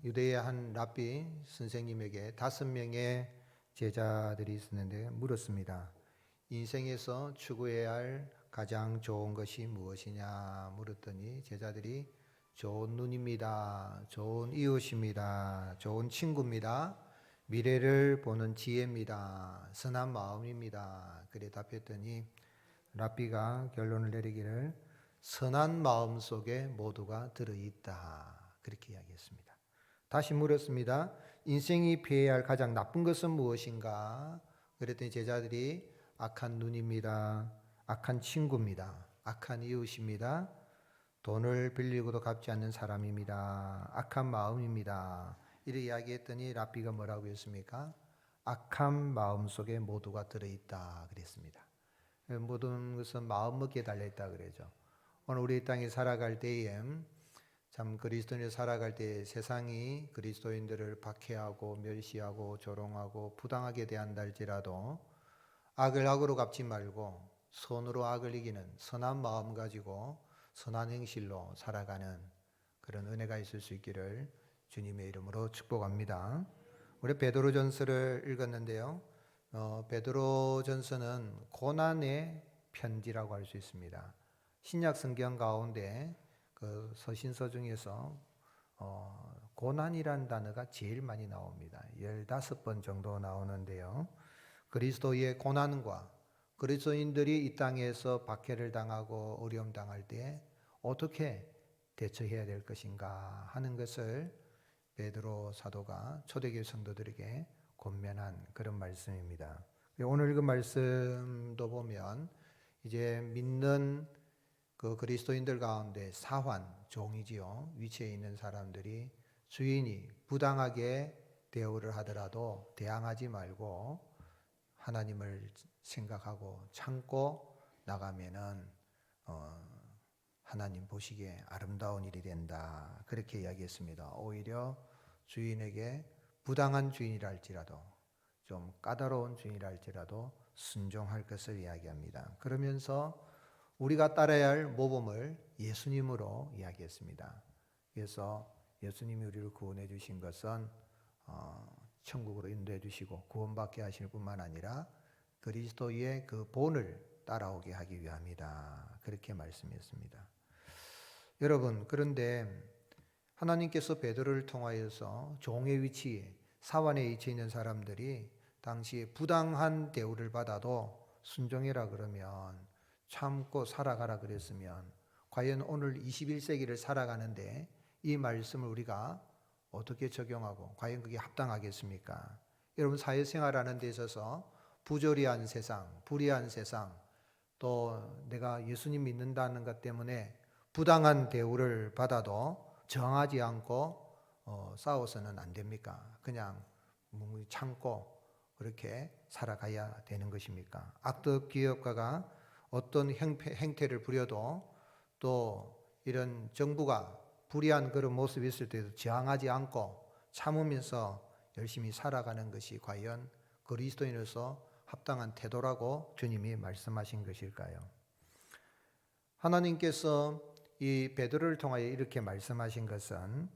유대의 한 랍비 선생님에게 5명의 제자들이 있었는데 물었습니다. 인생에서 추구해야 할 가장 좋은 것이 무엇이냐 물었더니 제자들이 좋은 눈입니다. 좋은 이웃입니다. 좋은 친구입니다. 미래를 보는 지혜입니다. 선한 마음입니다. 그래 답했더니 랍비가 결론을 내리기를 선한 마음 속에 모두가 들어있다. 그렇게 이야기했습니다. 다시 물었습니다. 인생이 피해야 할 가장 나쁜 것은 무엇인가? 그랬더니 제자들이 악한 눈입니다. 악한 친구입니다. 악한 이웃입니다. 돈을 빌리고도 갚지 않는 사람입니다. 악한 마음입니다. 이렇게 이야기했더니 랍비가 뭐라고 했습니까? 악한 마음 속에 모두가 들어있다 그랬습니다. 모든 것은 마음먹기에 달려있다 그러죠. 오늘 우리 땅에 살아갈 때에 참 그리스도인을 살아갈 때 세상이 그리스도인들을 박해하고 멸시하고 조롱하고 부당하게 대한다 할지라도 악을 악으로 갚지 말고 선으로 악을 이기는 선한 마음 가지고 선한 행실로 살아가는 그런 은혜가 있을 수 있기를 주님의 이름으로 축복합니다. 우리 베드로전서를 읽었는데요. 베드로전서는 고난의 편지라고 할 수 있습니다. 신약 성경 가운데 그 서신서 중에서 고난이란 단어가 제일 많이 나옵니다. 15번 정도 나오는데요. 그리스도의 고난과 그리스도인들이 이 땅에서 박해를 당하고 어려움 당할 때 어떻게 대처해야 될 것인가 하는 것을 베드로 사도가 초대교회 성도들에게 권면한 그런 말씀입니다. 오늘 읽은 말씀도 보면 이제 믿는 그 그리스도인들 가운데 사환, 종이지요. 위치에 있는 사람들이 주인이 부당하게 대우를 하더라도 대항하지 말고 하나님을 생각하고 참고 나가면은 하나님 보시기에 아름다운 일이 된다. 그렇게 이야기했습니다. 오히려 주인에게 부당한 주인이라 할지라도 좀 까다로운 주인이라 할지라도 순종할 것을 이야기합니다. 그러면서 우리가 따라야 할 모범을 예수님으로 이야기했습니다. 그래서 예수님이 우리를 구원해 주신 것은 천국으로 인도해 주시고 구원받게 하실 뿐만 아니라 그리스도의 그 본을 따라오게 하기 위함이다. 그렇게 말씀했습니다. 여러분, 그런데 하나님께서 베드로를 통하여서 종의 위치에 사환에 위치해 있는 사람들이 당시 부당한 대우를 받아도 순종해라 그러면 참고 살아가라 그랬으면 과연 오늘 21세기를 살아가는데 이 말씀을 우리가 어떻게 적용하고 과연 그게 합당하겠습니까? 여러분 사회생활하는 데 있어서 부조리한 세상, 불의한 세상, 또 내가 예수님 믿는다는 것 때문에 부당한 대우를 받아도 정하지 않고 싸워서는 안 됩니까? 그냥 참고 그렇게 살아가야 되는 것입니까? 악덕 기업가가 어떤 행태를 부려도 또 이런 정부가 불의한 그런 모습이 있을 때도 저항하지 않고 참으면서 열심히 살아가는 것이 과연 그리스도인으로서 합당한 태도라고 주님이 말씀하신 것일까요? 하나님께서 이 베드로를 통하여 이렇게 말씀하신 것은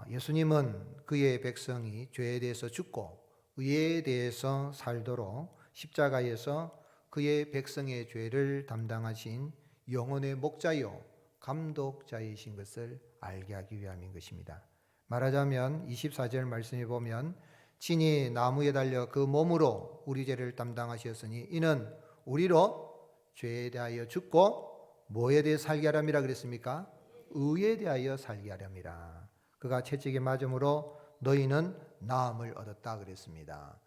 예수님은 그의 백성이 죄에 대해서 죽고 의에 대해서 살도록 십자가에서 그의 백성의 죄를 담당하신 영혼의 목자요 감독자이신 것을 알게 하기 위함인 것입니다. 말하자면 24절 말씀에 보면 친히 나무에 달려 그 몸으로 우리 죄를 담당하셨으니 이는 우리로 죄에 대하여 죽고 뭐에 대해 살게 하람이라 그랬습니까? 의에 대하여 살게 하람이라. 그가 채찍에 맞음으로 너희는 나음을 얻었다 그랬습니다.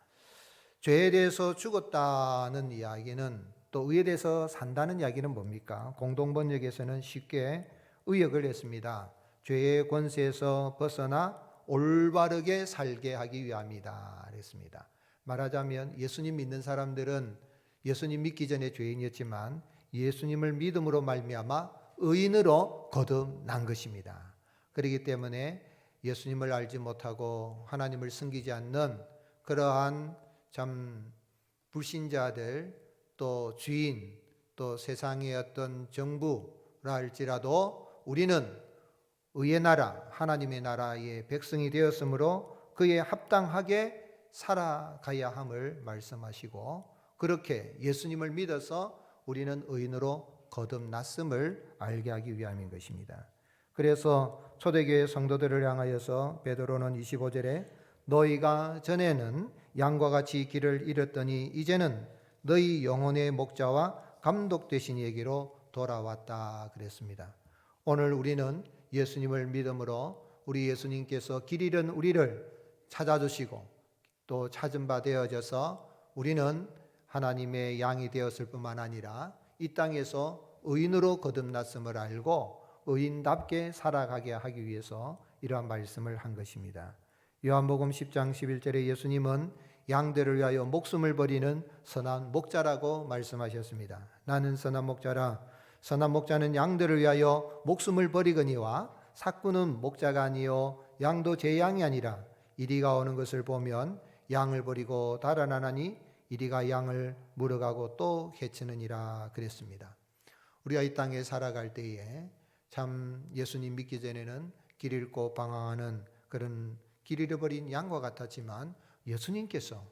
죄에 대해서 죽었다는 이야기는 또 의에 대해서 산다는 이야기는 뭡니까? 공동번역에서는 쉽게 의역을 했습니다. 죄의 권세에서 벗어나 올바르게 살게 하기 위함이다 그랬습니다. 말하자면 예수님 믿는 사람들은 예수님 믿기 전에 죄인이었지만 예수님을 믿음으로 말미암아 의인으로 거듭난 것입니다. 그렇기 때문에 예수님을 알지 못하고 하나님을 섬기지 않는 그러한 참 불신자들 또 주인 또 세상의 어떤 정부라 할지라도 우리는 의의 나라, 하나님의 나라의 백성이 되었으므로 그에 합당하게 살아가야 함을 말씀하시고, 그렇게 예수님을 믿어서 우리는 의인으로 거듭났음을 알게 하기 위함인 것입니다. 그래서 초대교회 성도들을 향하여서 베드로는 25절에 너희가 전에는 양과 같이 길을 잃었더니 이제는 너희 영혼의 목자와 감독 되신 이에게로 돌아왔다 그랬습니다. 오늘 우리는 예수님을 믿음으로 우리 예수님께서 길 잃은 우리를 찾아주시고 또 찾은 바 되어져서 우리는 하나님의 양이 되었을 뿐만 아니라 이 땅에서 의인으로 거듭났음을 알고 의인답게 살아가게 하기 위해서 이러한 말씀을 한 것입니다. 요한복음 10장 11절에 예수님은 양들을 위하여 목숨을 버리는 선한 목자라고 말씀하셨습니다. 나는 선한 목자라. 선한 목자는 양들을 위하여 목숨을 버리거니와 삭구는 목자가 아니요 양도 제 양이 아니라 이리가 오는 것을 보면 양을 버리고 달아나나니 이리가 양을 물어가고 또 해치느니라 그랬습니다. 우리가 이 땅에 살아갈 때에 참 예수님 믿기 전에는 길 잃고 방황하는 그런 길 잃어버린 양과 같았지만 예수님께서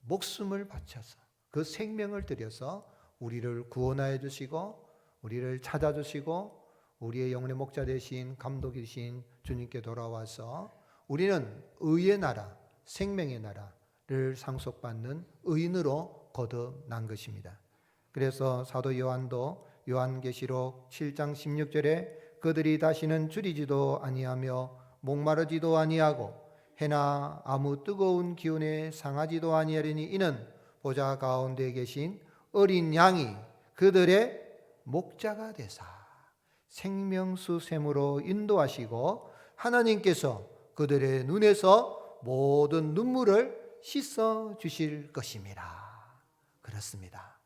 목숨을 바쳐서 그 생명을 들여서 우리를 구원하여 주시고 우리를 찾아주시고 우리의 영혼의 목자 되신 감독이신 주님께 돌아와서 우리는 의의 나라, 생명의 나라를 상속받는 의인으로 거듭난 것입니다. 그래서 사도 요한도 요한계시록 7장 16절에 그들이 다시는 줄이지도 아니하며 목마르지도 아니하고 해나 아무 뜨거운 기운에 상하지도 아니하리니 이는 보좌 가운데 계신 어린 양이 그들의 목자가 되사 생명수 샘으로 인도하시고 하나님께서 그들의 눈에서 모든 눈물을 씻어 주실 것입니다. 그렇습니다.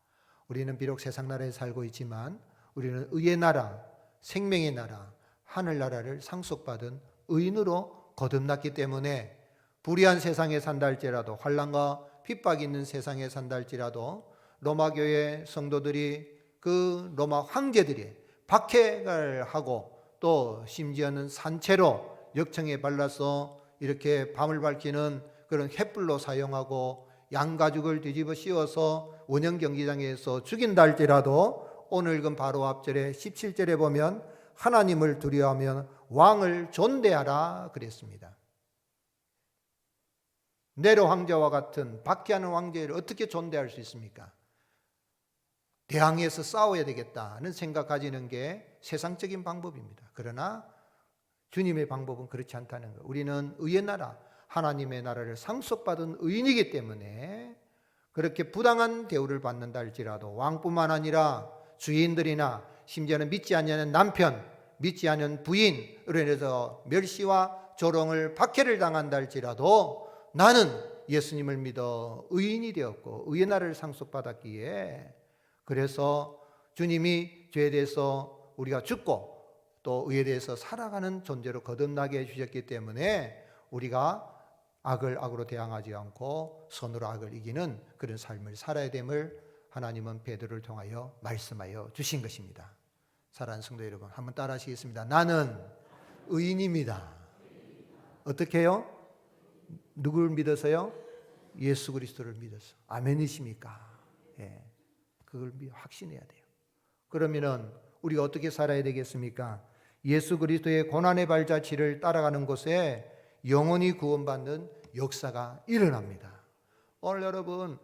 우리는 비록 세상 나라에 살고 있지만 우리는 의의 나라, 생명의 나라, 하늘나라를 상속받은 의인으로 거듭났기 때문에 불의한 세상에 산다 할지라도 환난과 핍박이 있는 세상에 산다 할지라도 로마교회 성도들이 그 로마 황제들이 박해를 하고 또 심지어는 산채로 역청에 발라서 이렇게 밤을 밝히는 그런 횃불로 사용하고 양가죽을 뒤집어 씌워서 원형 경기장에서 죽인다 할지라도 오늘 읽은 바로 앞절에 17절에 보면 하나님을 두려워하면 왕을 존대하라 그랬습니다. 네로 황제와 같은 박해하는 황제를 어떻게 존대할 수 있습니까? 대항해서 싸워야 되겠다는 생각 가지는 게 세상적인 방법입니다. 그러나 주님의 방법은 그렇지 않다는 것. 우리는 의의 나라, 하나님의 나라를 상속받은 의인이기 때문에 그렇게 부당한 대우를 받는다 할지라도 왕뿐만 아니라 주인들이나 심지어는 믿지 않는 남편, 믿지 않는 부인으로 인해서 멸시와 조롱을 박해를 당한다 할지라도 나는 예수님을 믿어 의인이 되었고 의의 나라를 상속받았기에 그래서 주님이 죄에 대해서 우리가 죽고 또 의에 대해서 살아가는 존재로 거듭나게 해주셨기 때문에 우리가 악을 악으로 대항하지 않고 선으로 악을 이기는 그런 삶을 살아야 됨을 하나님은 베드로를 통하여 말씀하여 주신 것입니다. 사랑하는 성도 여러분, 한번 따라 하시겠습니다. 나는 의인입니다. 어떻게 해요? 누구를 믿어서요? 예수 그리스도를 믿어서. 아멘이십니까? 예, 그걸 확신해야 돼요. 그러면은 우리가 어떻게 살아야 되겠습니까? 예수 그리스도의 고난의 발자취를 따라가는 곳에 영원히 구원받는 역사가 일어납니다. 오늘 여러분,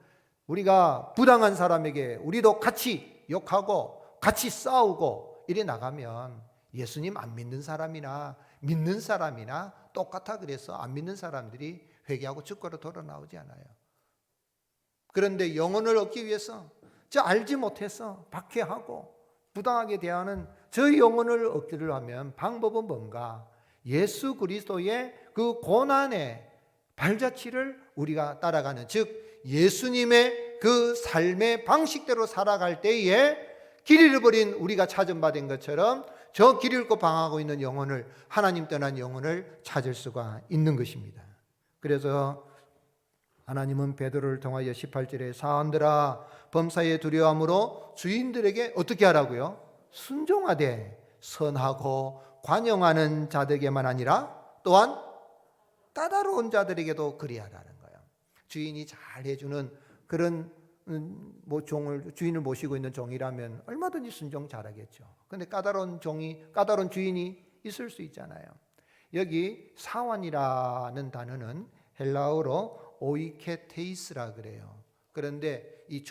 우리가 부당한 사람에게 우리도 같이 욕하고 같이 싸우고 이래 나가면 예수님 안 믿는 사람이나 믿는 사람이나 똑같아. 그래서 안 믿는 사람들이 회개하고 죽고로 돌아 나오지 않아요. 그런데 영혼을 얻기 위해서 저 알지 못해서 박해하고 부당하게 대하는 저 영혼을 얻기를 하면 방법은 뭔가? 예수 그리스도의 그 고난의 발자취를 우리가 따라가는, 즉 예수님의 그 삶의 방식대로 살아갈 때에 길 잃어버린 우리가 찾은 바 된 것처럼 저 길 잃고 방황하고 있는 영혼을, 하나님 떠난 영혼을 찾을 수가 있는 것입니다. 그래서 하나님은 베드로를 통하여 18절에 사람들아 범사에 두려움으로 주인들에게 어떻게 하라고요? 순종하되 선하고 관용하는 자들에게만 아니라 또한 까다로운 자들에게도 그리하라는 거예요. 주인이 잘 해주는 그런 주인을 모시고 있는 종이라면 얼마든지 순종 잘하겠죠. 그런데 까다로운 주인이 있을 수 있잖아요. 여기 사환이라는 단어는 헬라어로 오이케테이스라 그래요. 그런데 이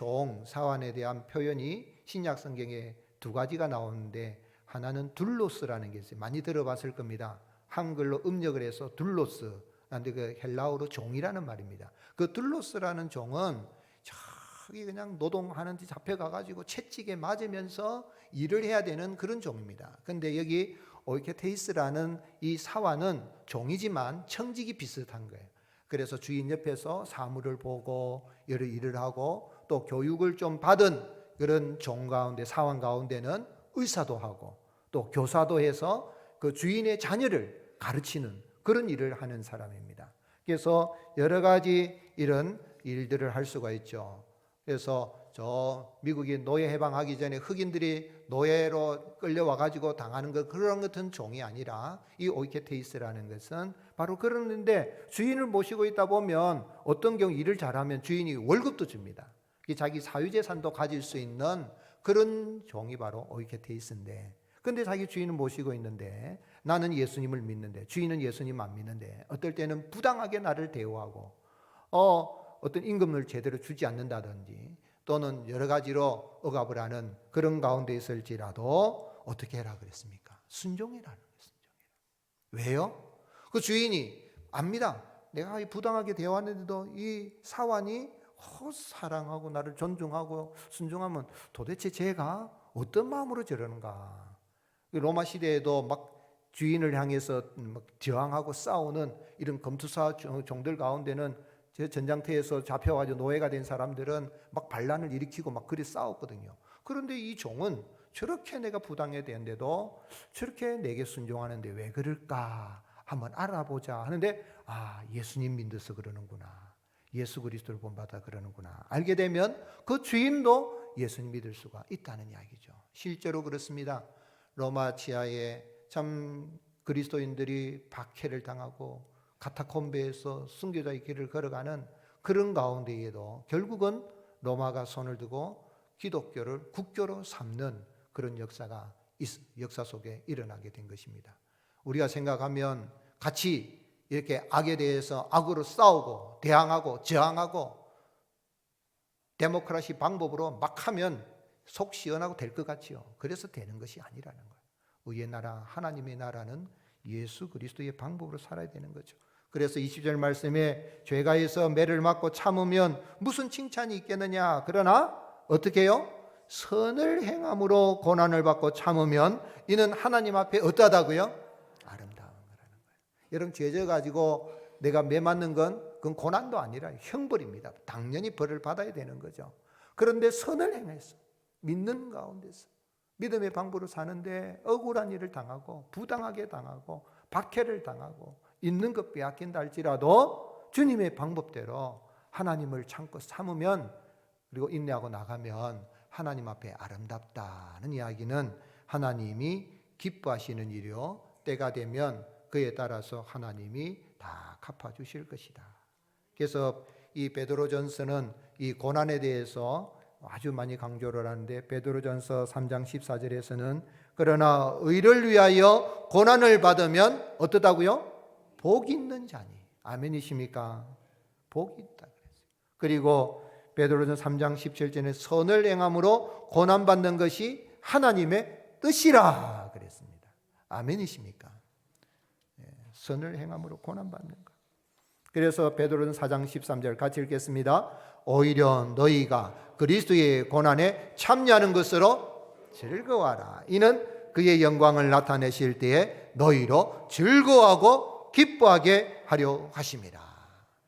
사환에 대한 표현이 신약 성경에 두 가지가 나오는데, 하나는 둘로스라는 게 있어요. 많이 들어봤을 겁니다. 한글로 음력을 해서 둘로스, 그런데 그 헬라어로 종이라는 말입니다. 그 둘로스라는 종은 저기 그냥 노동하는데 잡혀가가지고 채찍에 맞으면서 일을 해야 되는 그런 종입니다. 그런데 여기 오이케테이스라는 이 사환은 종이지만 청직이 비슷한 거예요. 그래서 주인 옆에서 사물을 보고 여러 일을 하고 또 교육을 좀 받은 그런 종 가운데, 사환 가운데는 의사도 하고 또 교사도 해서 그 주인의 자녀를 가르치는 그런 일을 하는 사람입니다. 그래서 여러 가지 이런 일들을 할 수가 있죠. 그래서 저 미국이 노예 해방하기 전에 흑인들이 노예로 끌려와 가지고 당하는 그런 같은 종이 아니라 이 오이케테이스라는 것은 바로 그러는데, 주인을 모시고 있다 보면 어떤 경우 일을 잘하면 주인이 월급도 줍니다. 자기 사유재산도 가질 수 있는 그런 종이 바로 오이케테이스인데, 근데 자기 주인을 모시고 있는데 나는 예수님을 믿는데 주인은 예수님 안 믿는데 어떨 때는 부당하게 나를 대우하고 어떤 임금을 제대로 주지 않는다든지 또는 여러 가지로 억압을 하는 그런 가운데 있을지라도 어떻게 해라 그랬습니까? 순종해라는 거예요. 순종해라. 왜요? 그 주인이 압니다. 내가 부당하게 대화하는데도 이 사환이 사랑하고 나를 존중하고 순종하면 도대체 제가 어떤 마음으로 저러는가? 로마 시대에도 막 주인을 향해서 막 저항하고 싸우는 이런 검투사 종들 가운데는 제 전장터에서 잡혀가지고 노예가 된 사람들은 막 반란을 일으키고 막 그리 싸웠거든요. 그런데 이 종은 저렇게 내가 부당해 되는데도 저렇게 내게 순종하는데 왜 그럴까 한번 알아보자 하는데, 예수님 믿어서 그러는구나, 예수 그리스도를 본받아 그러는구나 알게 되면 그 주인도 예수님 믿을 수가 있다는 이야기죠. 실제로 그렇습니다. 로마 지하에 참 그리스도인들이 박해를 당하고 카타콤베에서 순교자의 길을 걸어가는 그런 가운데에도 결국은 로마가 손을 두고 기독교를 국교로 삼는 그런 역사 속에 일어나게 된 것입니다. 우리가 생각하면 같이 이렇게 악에 대해서 악으로 싸우고 대항하고 저항하고 데모크라시 방법으로 막 하면 속 시원하고 될 것 같지요. 그래서 되는 것이 아니라는 거예요. 의의 나라, 하나님의 나라는 예수 그리스도의 방법으로 살아야 되는 거죠. 그래서 20절 말씀에 죄가에서 매를 맞고 참으면 무슨 칭찬이 있겠느냐. 그러나 어떻게 해요? 선을 행함으로 고난을 받고 참으면 이는 하나님 앞에 어떠하다고요? 아름다운 거라는 거예요. 여러분, 죄 져가지고 내가 매 맞는 건 그건 고난도 아니라 형벌입니다. 당연히 벌을 받아야 되는 거죠. 그런데 선을 행해서 믿는 가운데서 믿음의 방법으로 사는데 억울한 일을 당하고 부당하게 당하고 박해를 당하고 있는 것 빼앗긴다 할지라도 주님의 방법대로 하나님을 참고 참으면, 그리고 인내하고 나가면 하나님 앞에 아름답다는 이야기는 하나님이 기뻐하시는 일이요, 때가 되면 그에 따라서 하나님이 다 갚아주실 것이다. 그래서 이 베드로전서는 이 고난에 대해서 아주 많이 강조를 하는데, 베드로전서 3장 14절에서는 그러나 의를 위하여 고난을 받으면 어떠다고요? 복 있는 자니. 아멘이십니까? 복이 있다 그랬어요. 그리고 베드로전서 3장 17절에 선을 행함으로 고난받는 것이 하나님의 뜻이라 그랬습니다. 아멘이십니까? 선을 행함으로 고난받는 것. 그래서 베드로전서 4장 13절 같이 읽겠습니다. 오히려 너희가 그리스도의 고난에 참여하는 것으로 즐거워하라. 이는 그의 영광을 나타내실 때에 너희로 즐거워하고 기뻐하게 하려 하심이라.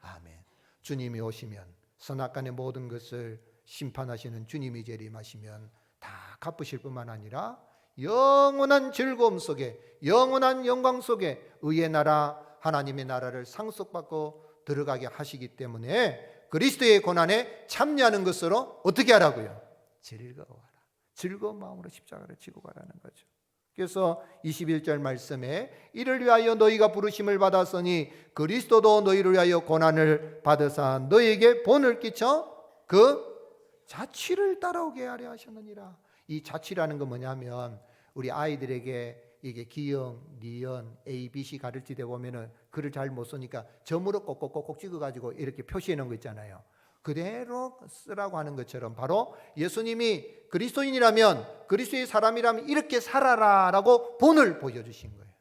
아멘. 주님이 오시면 선악간의 모든 것을 심판하시는 주님이 재림하시면 다 갚으실 뿐만 아니라 영원한 즐거움 속에, 영원한 영광 속에 의의 나라, 하나님의 나라를 상속받고 들어가게 하시기 때문에 그리스도의 고난에 참여하는 것으로 어떻게 하라고요? 즐거워하라. 즐거운 마음으로 십자가를 지고 가라는 거죠. 그래서 21절 말씀에 이를 위하여 너희가 부르심을 받았으니 그리스도도 너희를 위하여 고난을 받으사 너희에게 본을 끼쳐 그 자취를 따라오게 하려 하셨느니라. 이 자취라는 건 뭐냐면 우리 아이들에게 이게 기역, 니은, A, B, C 가르칠 때 보면은 글을 잘 못 쓰니까 점으로 꼭꼭꼭꼭 찍어가지고 이렇게 표시해 놓은 거 있잖아요. 그대로 쓰라고 하는 것처럼 바로 예수님이 그리스도인이라면, 그리스도의 사람이라면 이렇게 살아라라고 본을 보여주신 거예요.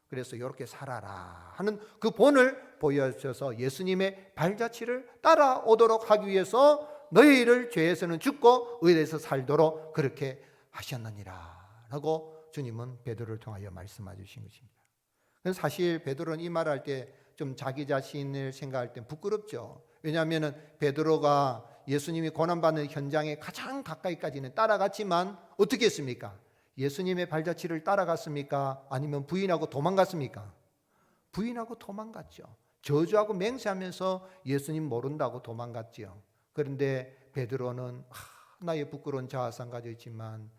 그래서 이렇게 살아라 하는 그 본을 보여주셔서 예수님의 발자취를 따라오도록 하기 위해서 너희를 죄에서는 죽고 의에서 살도록 그렇게 하셨느니라 라고 주님은 베드로를 통하여 말씀해 주신 것입니다. 그래서 사실 베드로는 이 말을 할 때 좀 자기 자신을 생각할 때 부끄럽죠. 왜냐하면 베드로가 예수님이 고난받는 현장에 가장 가까이까지는 따라갔지만 어떻게 했습니까? 예수님의 발자취를 따라갔습니까? 아니면 부인하고 도망갔습니까? 부인하고 도망갔죠. 저주하고 맹세하면서 예수님 모른다고 도망갔죠. 그런데 베드로는 나의 부끄러운 자아상 가지고 있지만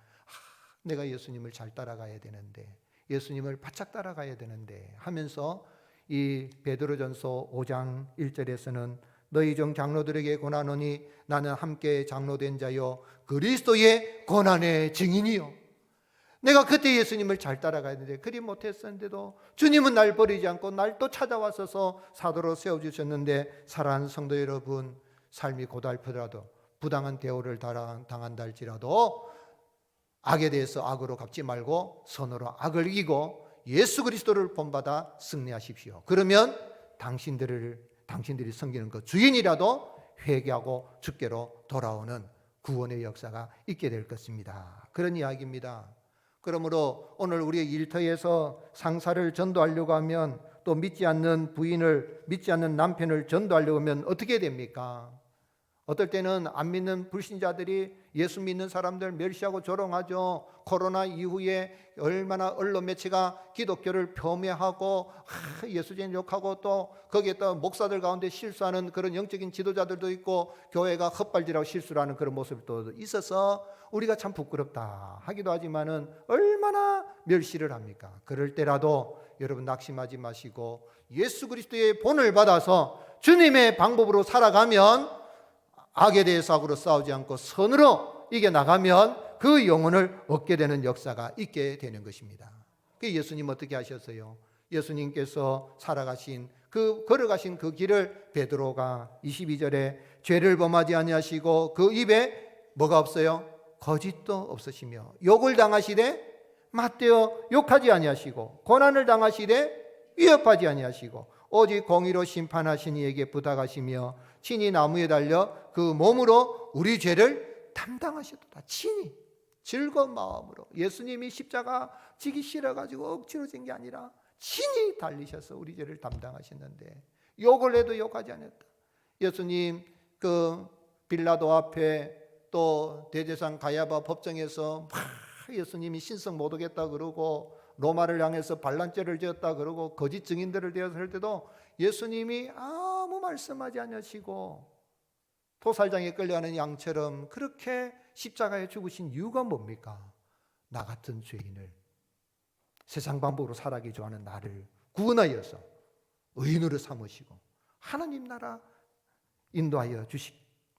내가 예수님을 잘 따라가야 되는데, 예수님을 바짝 따라가야 되는데 하면서 이 베드로전서 5장 1절에서는 너희 중 장로들에게 권하노니 나는 함께 장로된 자요 그리스도의 고난의 증인이요. 내가 그때 예수님을 잘 따라가야 되는데 그리 못했었는데도 주님은 날 버리지 않고 날 또 찾아와서 사도로 세워주셨는데, 사랑하는 성도 여러분, 삶이 고달프더라도 부당한 대우를 당한다 할지라도 악에 대해서 악으로 갚지 말고 선으로 악을 이기고 예수 그리스도를 본받아 승리하십시오. 그러면 당신들이 섬기는 그 주인이라도 회개하고 주께로 돌아오는 구원의 역사가 있게 될 것입니다. 그런 이야기입니다. 그러므로 오늘 우리의 일터에서 상사를 전도하려고 하면, 또 믿지 않는 부인을, 믿지 않는 남편을 전도하려고 하면 어떻게 됩니까? 어떨 때는 안 믿는 불신자들이 예수 믿는 사람들 멸시하고 조롱하죠. 코로나 이후에 얼마나 언론 매체가 기독교를 폄훼하고 예수쟁이 욕하고, 또 거기에 또 목사들 가운데 실수하는 그런 영적인 지도자들도 있고 교회가 헛발질하고 실수를 하는 그런 모습도 있어서 우리가 참 부끄럽다 하기도 하지만은 얼마나 멸시를 합니까? 그럴 때라도 여러분 낙심하지 마시고 예수 그리스도의 본을 받아서 주님의 방법으로 살아가면, 악에 대해서 악으로 싸우지 않고 선으로 이겨나가면 그 영혼을 얻게 되는 역사가 있게 되는 것입니다. 그 예수님 어떻게 하셨어요? 예수님께서 살아가신 걸어가신 그 길을 베드로가 22절에 죄를 범하지 아니하시고 그 입에 뭐가 없어요? 거짓도 없으시며 욕을 당하시되 맞대어 욕하지 아니하시고 고난을 당하시되 위협하지 아니하시고 오직 공의로 심판하신 이에게 부탁하시며 친히 나무에 달려 그 몸으로 우리 죄를 담당하셨다. 친히 즐거운 마음으로 예수님이 십자가 지기 싫어가지고 억지로 진 게 아니라 친히 달리셔서 우리 죄를 담당하셨는데 욕을 해도 욕하지 않았다. 예수님 그 빌라도 앞에 또 대제사장 가야바 법정에서 예수님이 신성 못 오겠다 그러고 로마를 향해서 반란죄를 지었다 그러고 거짓 증인들을 대할 때도 예수님이 아무 말씀하지 않으시고 토살장에 끌려가는 양처럼 그렇게 십자가에 죽으신 이유가 뭡니까? 나 같은 죄인을, 세상 방법으로 살아기 좋아하는 나를 구원하여서 의인으로 삼으시고 하나님 나라 인도하여 주시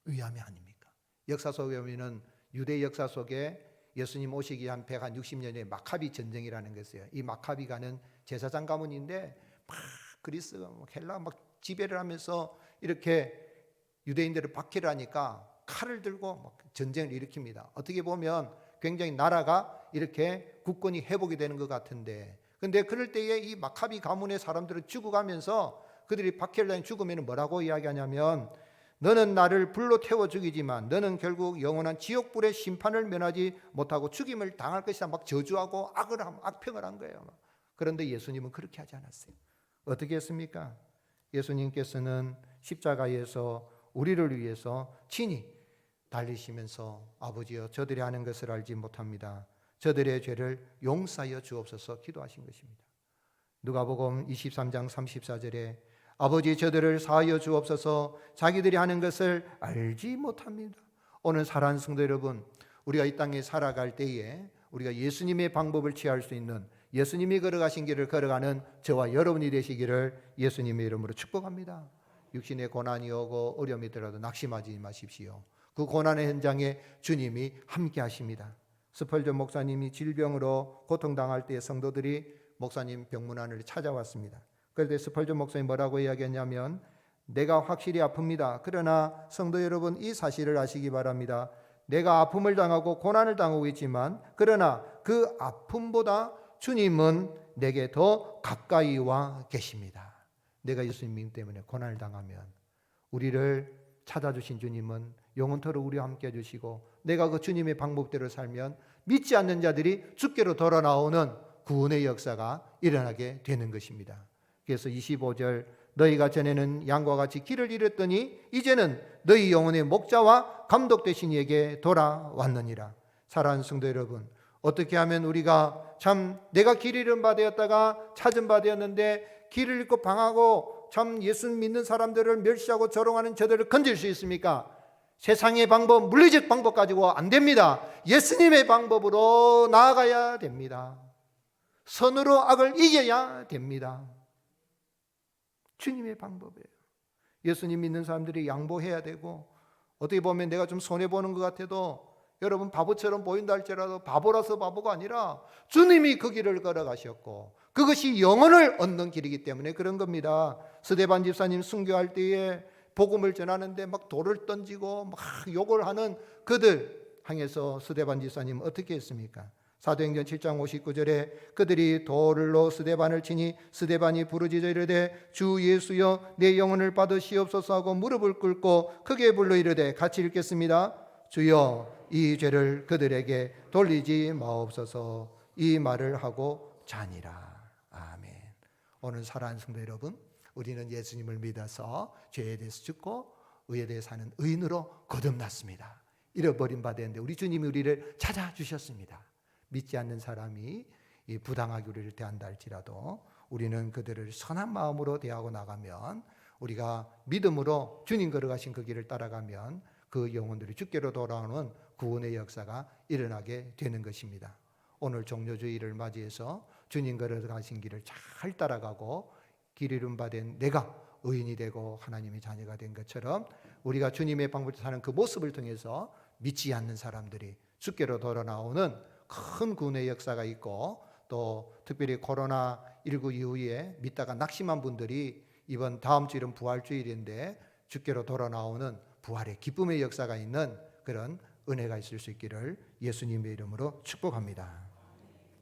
위함이 아닙니까? 역사 속에 보면은 유대 역사 속에 예수님 오시기 한 160년에 마카비 전쟁이라는 게 있어요. 이 마카비가는 제사장 가문인데 막 그리스, 헬라 막 지배를 하면서 이렇게 유대인들을 박해를 하니까 칼을 들고 막 전쟁을 일으킵니다. 어떻게 보면 굉장히 나라가 이렇게 국권이 회복이 되는 것 같은데, 근데 그럴 때에 이 마카비 가문의 사람들은 죽어가면서 그들이 박해를 당해 죽으면 뭐라고 이야기하냐면, 너는 나를 불로 태워 죽이지만 너는 결국 영원한 지옥불의 심판을 면하지 못하고 죽임을 당할 것이다. 막 저주하고 악평을 한 거예요. 그런데 예수님은 그렇게 하지 않았어요. 어떻게 했습니까? 예수님께서는 십자가에서 우리를 위해서 친히 달리시면서 아버지여 저들이 하는 것을 알지 못합니다. 저들의 죄를 용서하여 주옵소서 기도하신 것입니다. 누가복음 23장 34절에 아버지 저들을 사하여 주옵소서 자기들이 하는 것을 알지 못합니다. 오늘 사랑하는 성도 여러분, 우리가 이 땅에 살아갈 때에 우리가 예수님의 방법을 취할 수 있는, 예수님이 걸어가신 길을 걸어가는 저와 여러분이 되시기를 예수님의 이름으로 축복합니다. 육신의 고난이 오고 어려움이 있더라도 낙심하지 마십시오. 그 고난의 현장에 주님이 함께 하십니다. 스펄전 목사님이 질병으로 고통당할 때 성도들이 목사님 병문안을 찾아왔습니다. 그런데 스펄전 목사님이 뭐라고 이야기했냐면, 내가 확실히 아픕니다. 그러나 성도 여러분, 이 사실을 아시기 바랍니다. 내가 아픔을 당하고 고난을 당하고 있지만, 그러나 그 아픔보다 주님은 내게 더 가까이 와 계십니다. 내가 예수님 때문에 고난을 당하면 우리를 찾아주신 주님은 영원토록 우리와 함께 해주시고, 내가 그 주님의 방법대로 살면 믿지 않는 자들이 주께로 돌아 나오는 구원의 역사가 일어나게 되는 것입니다. 그래서 25절, 너희가 전에는 양과 같이 길을 잃었더니 이제는 너희 영혼의 목자와 감독 되신 이에게 돌아왔느니라. 사랑하는 성도 여러분, 어떻게 하면 우리가 참 내가 길 잃은 바 되었다가 찾은 바 되었는데 길을 잃고 방하고 참 예수 믿는 사람들을 멸시하고 조롱하는 저들을 건질 수 있습니까? 세상의 방법, 물리적 방법 가지고 안 됩니다. 예수님의 방법으로 나아가야 됩니다. 선으로 악을 이겨야 됩니다. 주님의 방법이에요. 예수님 믿는 사람들이 양보해야 되고, 어떻게 보면 내가 좀 손해보는 것 같아도 여러분 바보처럼 보인다 할지라도 바보라서 바보가 아니라 주님이 그 길을 걸어가셨고 그것이 영혼을 얻는 길이기 때문에 그런 겁니다. 스데반 집사님 순교할 때에 복음을 전하는데 막 돌을 던지고 막 욕을 하는 그들 향해서 스데반 집사님 어떻게 했습니까? 사도행전 7장 59절에 그들이 돌로 스데반을 치니 스데반이 부르짖어 이르되 주 예수여 내 영혼을 받으시옵소서 하고 무릎을 꿇고 크게 불러 이르되, 같이 읽겠습니다. 주여 이 죄를 그들에게 돌리지 마옵소서. 이 말을 하고 자니라. 아멘. 오늘 사랑하는 성도 여러분, 우리는 예수님을 믿어서 죄에 대해서 죽고 의에 대해서 사는 의인으로 거듭났습니다. 잃어버린 바 되는데 우리 주님이 우리를 찾아주셨습니다. 믿지 않는 사람이 부당하게 우리를 대한다 할지라도 우리는 그들을 선한 마음으로 대하고 나가면, 우리가 믿음으로 주님 걸어가신 그 길을 따라가면 그 영혼들이 주께로 돌아오는 구원의 역사가 일어나게 되는 것입니다. 오늘 종료주의를 맞이해서 주님 걸어가신 길을 잘 따라가고 길 잃은 바 된 내가 의인이 되고 하나님의 자녀가 된 것처럼 우리가 주님의 방법을 사는 그 모습을 통해서 믿지 않는 사람들이 주께로 돌아 나오는 큰 구원의 역사가 있고, 또 특별히 코로나19 이후에 믿다가 낙심한 분들이 이번 다음 주일은 부활주일인데 주께로 돌아 나오는 부활의 기쁨의 역사가 있는 그런 은혜가 있을 수 있기를 예수님의 이름으로 축복합니다.